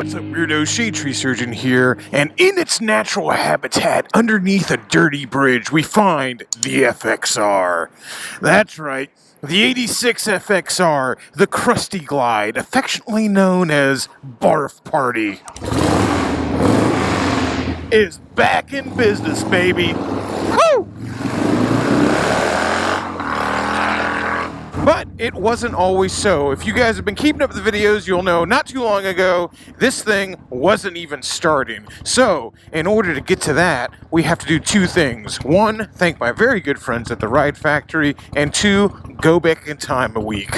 What's up, weirdo? Shade Tree Surgeon here, and in its natural habitat, underneath a dirty bridge, we find the FXR. That's right, the 86 FXR, the Krusty Glide, affectionately known as Barf Party, is back in business, baby. Woo! But it wasn't always so. If you guys have been keeping up with the videos, you'll know not too long ago, this thing wasn't even starting. So, in order to get to that, we have to do two things. One, thank my very good friends at the Ride Factory, and two, go back in time a week.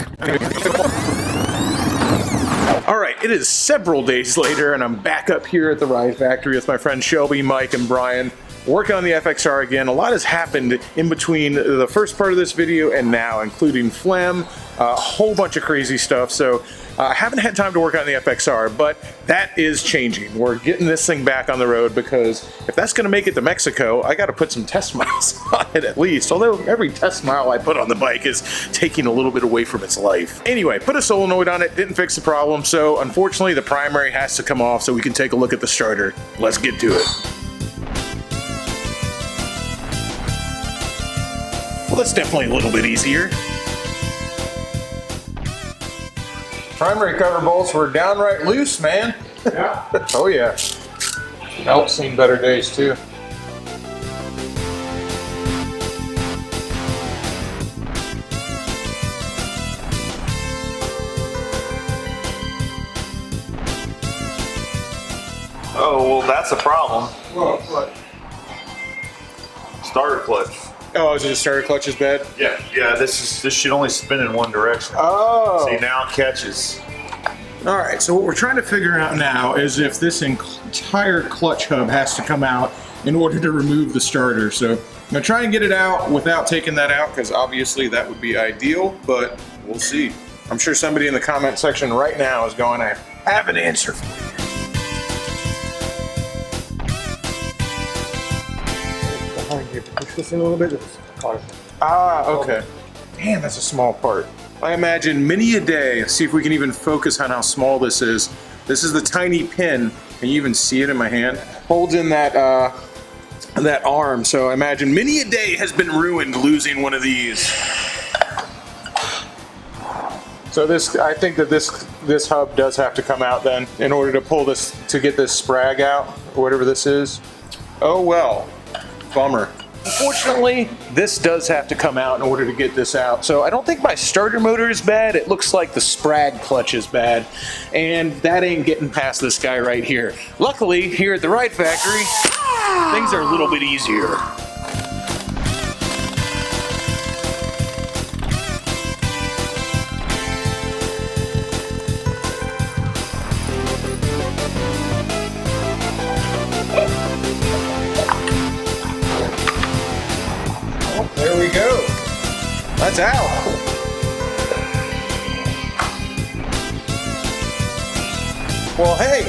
Alright, it is several days later, and I'm back up here at the Ride Factory with my friends Shelby, Mike, and Brian. Working on the FXR again. A lot has happened in between the first part of this video and now, including phlegm, a whole bunch of crazy stuff. So I haven't had time to work on the FXR, but that is changing. We're getting this thing back on the road because if that's going to make it to Mexico, I got to put some test miles on it at least. Although every test mile I put on the bike is taking a little bit away from its life. Anyway, put a solenoid on it, didn't fix the problem. So unfortunately, the primary has to come off so we can take a look at the starter. Let's get to it. Well, that's definitely a little bit easier. Primary cover bolts were downright loose, man. Yeah. Oh yeah. I've seen better days too. Oh, well, that's a problem. What? Starter clutch. Oh, is it a starter clutch is bad? Yeah, this should only spin in one direction. Oh. See, now it catches. All right, so what we're trying to figure out now is if this entire clutch hub has to come out in order to remove the starter. So I'm gonna try and get it out without taking that out, because obviously that would be ideal, but we'll see. I'm sure somebody in the comment section right now is going, I have an answer for you. Push this in a little bit. Ah, okay. Damn, that's a small part. I imagine many a day. Let's see if we can even focus on how small this is. This is the tiny pin. Can you even see it in my hand? Holds in that that arm. So I imagine many a day has been ruined losing one of these. So this, I think that this hub does have to come out then in order to pull this, to get this sprag out or whatever this is. Oh well, bummer. Unfortunately, this does have to come out in order to get this out. So I don't think my starter motor is bad. It looks like the sprag clutch is bad. And that ain't getting past this guy right here. Luckily, here at the Ride Factory, things are a little bit easier. There we go. That's out. Well, hey,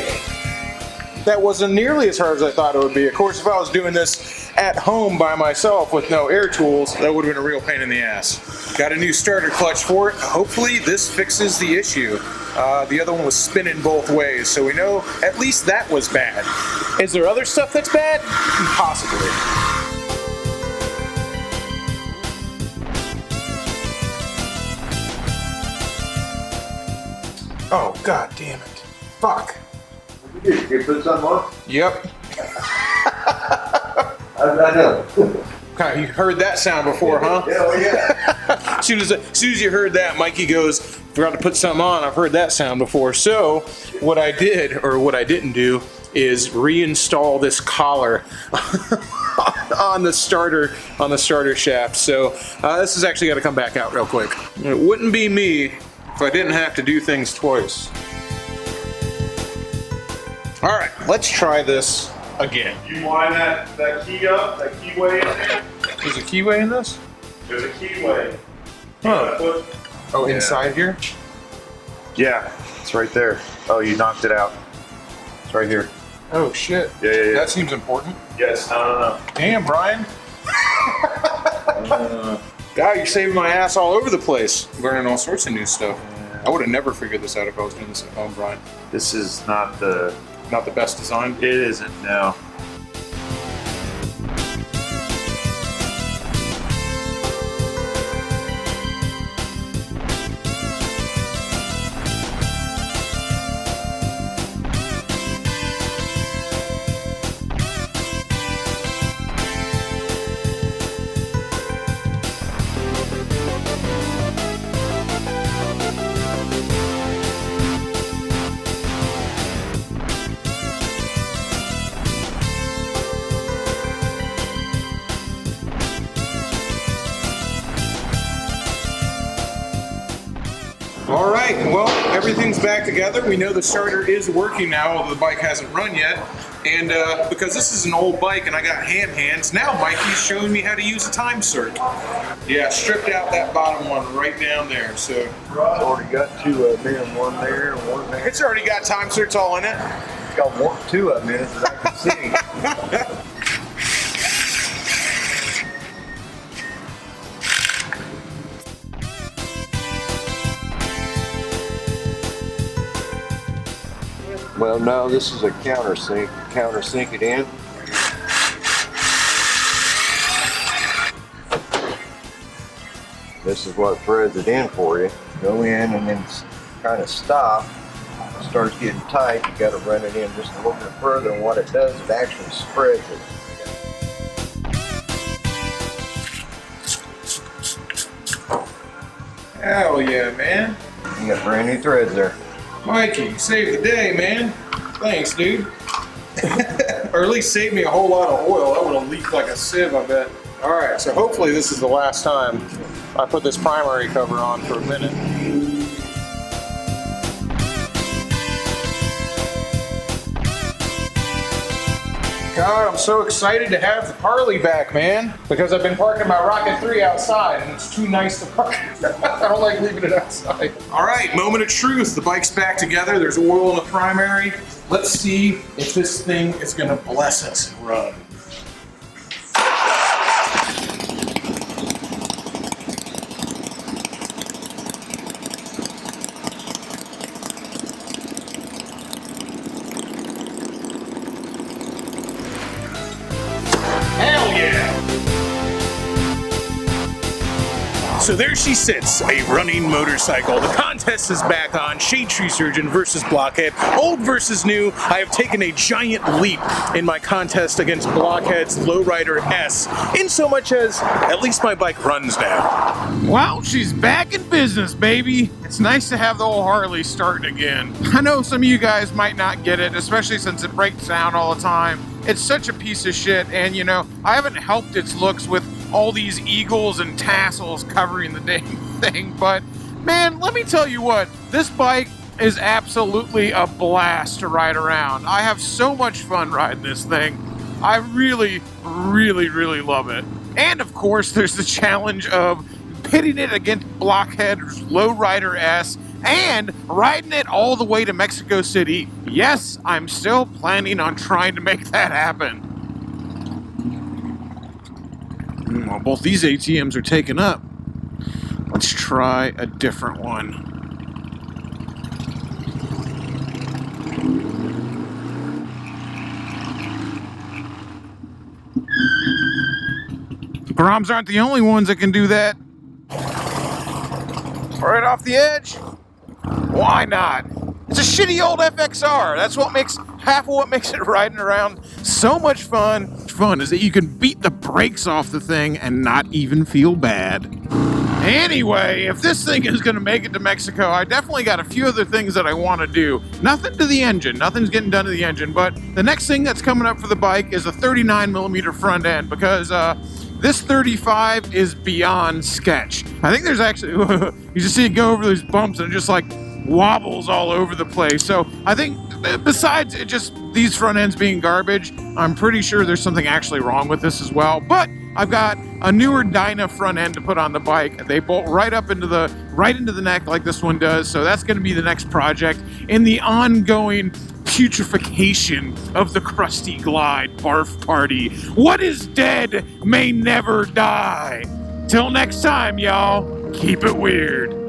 that wasn't nearly as hard as I thought it would be. Of course, if I was doing this at home by myself with no air tools, that would have been a real pain in the ass. Got a new starter clutch for it. Hopefully this fixes the issue. The other one was spinning both ways, so we know at least that was bad. Is there other stuff that's bad? Possibly. Oh, god damn it. Fuck. You put something on? Yep. I know. Okay, you heard that sound before, huh? Yeah, well, yeah. As soon as you heard that, Mikey goes, forgot to put something on. I've heard that sound before. So, what I did, or what I didn't do, is reinstall this collar on the starter shaft. So, this has actually got to come back out real quick. It wouldn't be me if I didn't have to do things twice. All right, let's try this again. You wind that key up, that keyway in there? There's a keyway in this? There's a keyway. Huh. Oh, Yeah. inside here? Yeah, it's right there. Oh, you knocked it out. It's right here. Oh, shit. Yeah. That seems important. Yes, no. Damn, Brian. God, you're saving my ass all over the place. Learning all sorts of new stuff. Yeah. I would have never figured this out if I was doing this at home, Brian. This is not the best design. It isn't, no. All right, well, everything's back together. We know the starter is working now, although the bike hasn't run yet. And because this is an old bike and I got ham hands, now Mikey's showing me how to use a time circ. Yeah, stripped out that bottom one right down there. So It's already got two of them, one there and one there. it's already got time circs all in it. It's got two of them in it that I can see. Well, no, this is a countersink. Countersink it in. This is what threads it in for you. Go in and then kind of stop. It starts getting tight. You got to run it in just a little bit further, and what it does, it actually spreads it. Hell yeah, man. You got brand new threads there. Mikey, you saved the day, man. Thanks, dude. Or at least saved me a whole lot of oil. That would have leaked like a sieve, I bet. All right, so hopefully this is the last time I put this primary cover on for a minute. God, I'm so excited to have the Harley back, man. Because I've been parking my Rocket 3 outside and it's too nice to park. I don't like leaving it outside. All right, moment of truth. The bike's back together. There's oil in the primary. Let's see if this thing is gonna bless us and run. Hell yeah! So there she sits, a running motorcycle. The contest is back on. Shade Tree Surgeon versus Blockhead. Old versus new. I have taken a giant leap in my contest against Blockhead's Lowrider S, in so much as at least my bike runs now. Well, she's back in business, baby. It's nice to have the old Harley starting again. I know some of you guys might not get it, especially since it breaks down all the time. It's such a piece of shit, and you know, I haven't helped its looks with all these eagles and tassels covering the damn thing, but man, let me tell you what, this bike is absolutely a blast to ride around. I have so much fun riding this thing. I really, really, really love it. And of course, there's the challenge of pitting it against Blockhead's Lowrider S and riding it all the way to Mexico City. Yes, I'm still planning on trying to make that happen. Well, both these ATMs are taken up. Let's try a different one. Groms aren't the only ones that can do that. Right off the edge? Why not? It's a shitty old FXR. That's what makes half of what makes it riding around so much fun. Fun is that you can beat the brakes off the thing and not even feel bad. Anyway, if this thing is going to make it to Mexico, I definitely got a few other things that I want to do. Nothing to the engine. Nothing's getting done to the engine. But the next thing that's coming up for the bike is a 39mm front end, because this 35 is beyond sketch. I think there's actually, you just see it go over these bumps and it just like wobbles all over the place. So I think besides it just these front ends being garbage, I'm pretty sure there's something actually wrong with this as well. But I've got a newer Dyna front end to put on the bike. They bolt right into the neck like this one does. So that's going to be the next project in the ongoing putrefaction of the Krusty Glide barf party. What is dead may never die. Till next time, y'all, keep it weird.